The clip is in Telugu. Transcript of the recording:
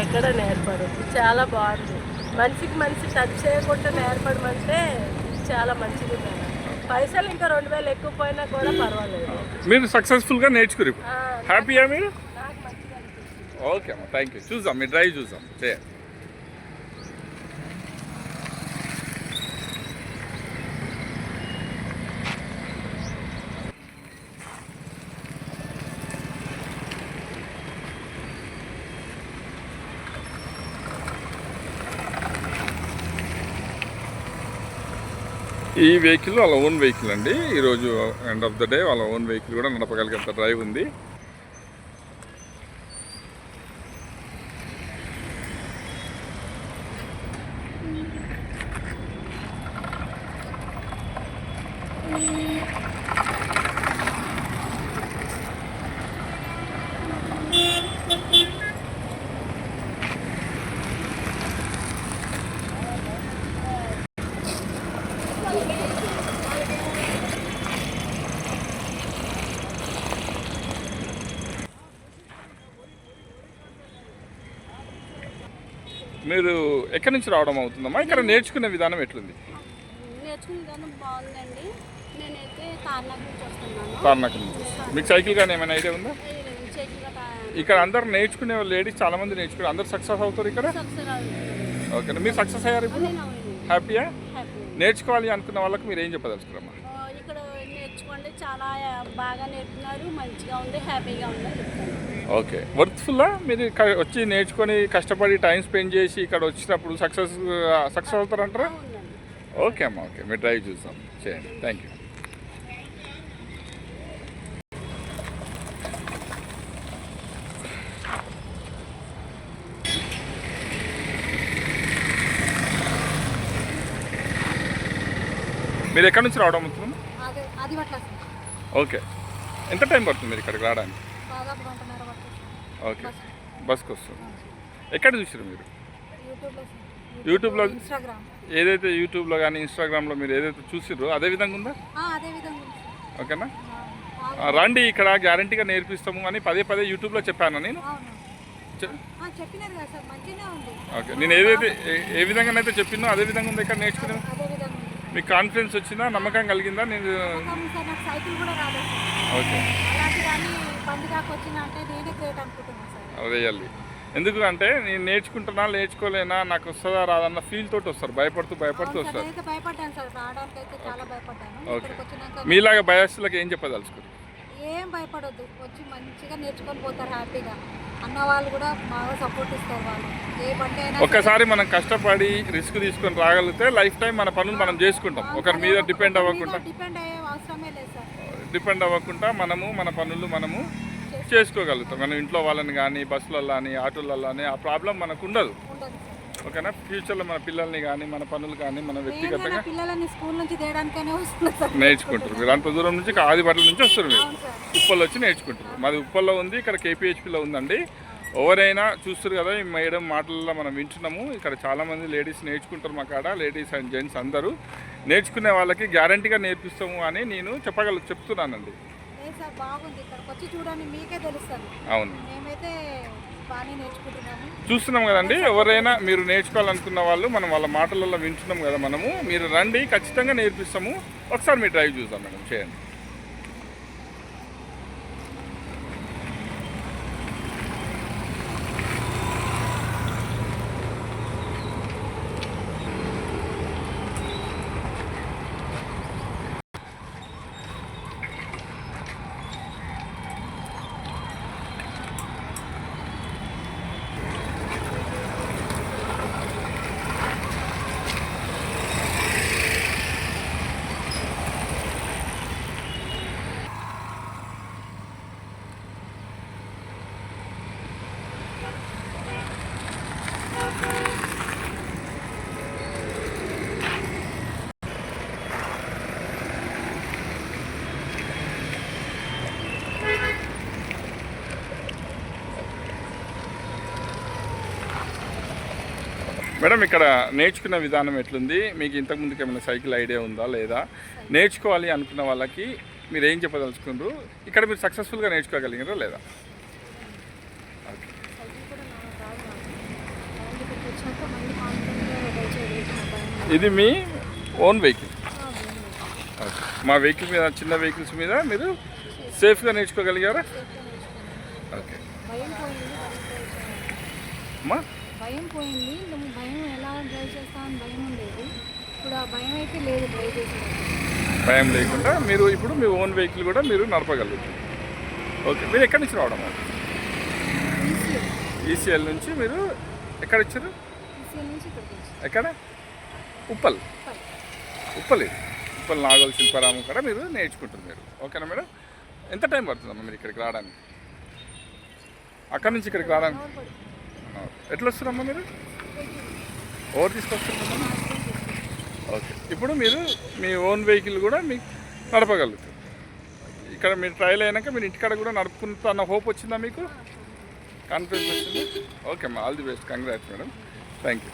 ఎక్కడ నేర్పడదు. చాలా బాగుంది. మనిషికి మనిషి టచ్ చేయకుండా నేర్పడమంటే చాలా మంచిది కదా. పైసలు ఇంకా 2000 ఎక్కువ పోయినా కూడా పర్వాలేదు. మీరు సక్సెస్ఫుల్గా నేర్చుకుని హ్యాపీయా మీరు? నాకు మంచిగా అనిపిస్తుంది. ఓకే అమ్మా, థ్యాంక్ యూ. చూద్దాం, మీరు డ్రైవ్ చూద్దాం. ఈ వెహికల్ వాళ్ళ ఓన్ వెహికల్ అండి. ఈరోజు ఎండ్ ఆఫ్ ద డే వాళ్ళ ఓన్ వెహికల్ కూడా నడపగలిగేంత డ్రైవ్ ఉంది. మీరు ఎక్కడి నుంచి రావడం అవుతుందమ్మా? ఇక్కడ నేర్చుకునే విధానం ఎట్లుంది? నేర్చుకునే విధానం బాగుందండి. నేనైతే తార్నాక నుంచి వస్తున్నాను. తార్నాక నుంచి. మీకు సైకిల్ కానీ ఏమైనా ఐడియా ఉందా? ఇక్కడ అందరు నేర్చుకునే లేడీస్ చాలా మంది నేర్చుకుని అందరు సక్సెస్ అవుతారు ఇక్కడ. ఓకేనా, మీరు సక్సెస్ అయ్యారు ఇప్పుడు? హ్యాపీయా? నేర్చుకోవాలి అనుకున్న వాళ్ళకి మీరు ఏం చెప్పదలుచుకున్నారమ్మా? ఇక్కడ నేర్చుకోండి, చాలా బాగా నేర్పుతున్నారు, మంచిగా ఉంది, హ్యాపీగా ఉంది. ఓకే, వర్త్ఫుల్లా మీరు వచ్చి నేర్చుకొని కష్టపడి టైం స్పెండ్ చేసి ఇక్కడ వచ్చినప్పుడు సక్సెస్ అవుతారంటారా? ఓకే అమ్మా, ఓకే, మీరు డ్రైవ్ చూస్తాం చేయండి. Thank you. మీరు ఎక్కడి నుంచి రావడం అవుతున్నాం? ఓకే, ఎంత టైం పడుతుంది మీరు ఇక్కడికి రావడానికి? ఓకే, బస్కి వస్తుంది. ఎక్కడ చూసారు మీరు? యూట్యూబ్లో. ఏదైతే యూట్యూబ్లో కానీ ఇన్స్టాగ్రామ్లో మీరు ఏదైతే చూసిర్రో అదే విధంగా ఉందా? ఓకేనా, రండి, ఇక్కడ గ్యారంటీగా నేర్పిస్తాము అని పదే యూట్యూబ్లో చెప్పాను నేను. ఓకే, నేను ఏదైతే ఏ విధంగానైతే చెప్పినో అదే విధంగా ఉంది ఇక్కడ నేర్చుకునే. మీకు కాన్ఫిడెన్స్ వచ్చిందా, నమ్మకం కలిగిందా? నేను ఓకే వేయాలి. ఎందుకు అంటే నేను నేర్చుకోలేనా, నాకు వస్తుందా రాదన్న ఫీల్ తోటి వస్తారు, భయపడుతూ వస్తారు. ఓకే, మీలాగా బయాస్లకు ఏం చెప్పదలుచుకోరు? ఏం భయపడొద్దు, వచ్చి మంచిగా నేర్చుకొని పోతారు హ్యాపీగా. అన్న వాళ్ళు కూడా బాగా సపోర్ట్ ఇస్తారు. వాళ్ళు ఏ బండి అయినా ఒక్కసారి మనం కష్టపడి రిస్క్ తీసుకొని రాగలిగితే లైఫ్ టైం మన పనులు మనం చేసుకుంటాం. ఒకరి మీద డిపెండ్ అవ్వకుండా మనము మన పనులు మనము చేసుకోగలుగుతాం. మనం ఇంట్లో వాళ్ళని కానీ బస్సులలో కానీ ఆటోలలో కానీ ఆ ప్రాబ్లం మనకు ఉండదు. ఓకేనా, ఫ్యూచర్లో మన పిల్లల్ని కానీ మన పనులు కానీ మన వ్యక్తిగతంగా నేర్చుకుంటారు. మీరు అంత దూరం నుంచి ఆదిబట్ల నుంచి వస్తారు, మీరు ఉప్పల్లో వచ్చి నేర్చుకుంటారు. మాది ఉప్పల్లో ఉంది, ఇక్కడ కేపీహెచ్పీలో ఉందండి. ఎవరైనా చూస్తారు కదా ఈ మేడం మాటలలో మనం వింటున్నాము. ఇక్కడ చాలామంది లేడీస్ నేర్చుకుంటారు మా కాడ, లేడీస్ అండ్ జెంట్స్ అందరూ. నేర్చుకునే వాళ్ళకి గ్యారంటీగా నేర్పిస్తాము అని నేను చెప్తున్నానండి. అవును, చూస్తున్నాం కదండి. ఎవరైనా మీరు నేర్చుకోవాలనుకున్న వాళ్ళు మనం వాళ్ళ మాటలలో వింటున్నాం కదా మనము. మీరు రండి, ఖచ్చితంగా నేర్పిస్తాము. ఒకసారి మీరు డ్రైవ్ చూద్దాం మేడం, చేయండి. మేడం, ఇక్కడ నేర్చుకున్న విధానం ఎట్లుంది? మీకు ఇంతకుముందుకు ఏమైనా సైకిల్ ఐడియా ఉందా లేదా? నేర్చుకోవాలి అనుకున్న వాళ్ళకి మీరు ఏం చెప్పదలుచుకున్నారు? ఇక్కడ మీరు సక్సెస్ఫుల్గా నేర్చుకోగలిగారా లేదా? ఇది మీ ఓన్ వెహికల్. ఓకే. మా వెహికల్ మీద, చిన్న వెహికల్స్ మీద మీరు సేఫ్గా నేర్చుకోగలిగారా? ఓకే భయం పోయింది అమ్మా. భయం పోయింది. ఇంతకు భయం ఎలా డ్రైవ్ చేస్తామని భయం ఉండేది. ఇప్పుడు ఆ భయం అయితే లేదు డ్రైవ్ చేసేది. భయం లేకుండా మీరు ఇప్పుడు మీ ఓన్ వెహికల్ కూడా మీరు నడపగలుగుతారు. ఓకే. మీరు ఎక్కడి నుంచి రావడం? ఈసీఎల్ నుంచి. మీరు ఎక్కడ వచ్చారు? ఈసీఎల్ నుంచి ఇక్కడికి వచ్చి ఎక్కడ? ఉప్పల్. ఉప్పల్ నాగోల్ శిల్పారామం కూడా మీరు నేర్చుకుంటారు మీరు. ఓకేనా మేడం? ఎంత టైం పడుతుందమ్మా మీరు ఇక్కడికి రావడానికి? అక్కడి నుంచి ఇక్కడికి రావడానికి ఎట్లా వస్తారమ్మా మీరు? ఎవరు తీసుకొస్తారమ్మా? ఓకే. ఇప్పుడు మీరు మీ ఓన్ వెహికల్ కూడా మీకు నడపగలుగుతారు. ఇక్కడ మీరు ట్రయల్ అయినాక మీరు ఇంటికాడ కూడా నడుపుకుంటా అన్న హోప్ వచ్చిందా మీకు? కాన్ఫిడెన్స్ వచ్చింది? ఓకే అమ్మా, all the best, congrats madam, thank you.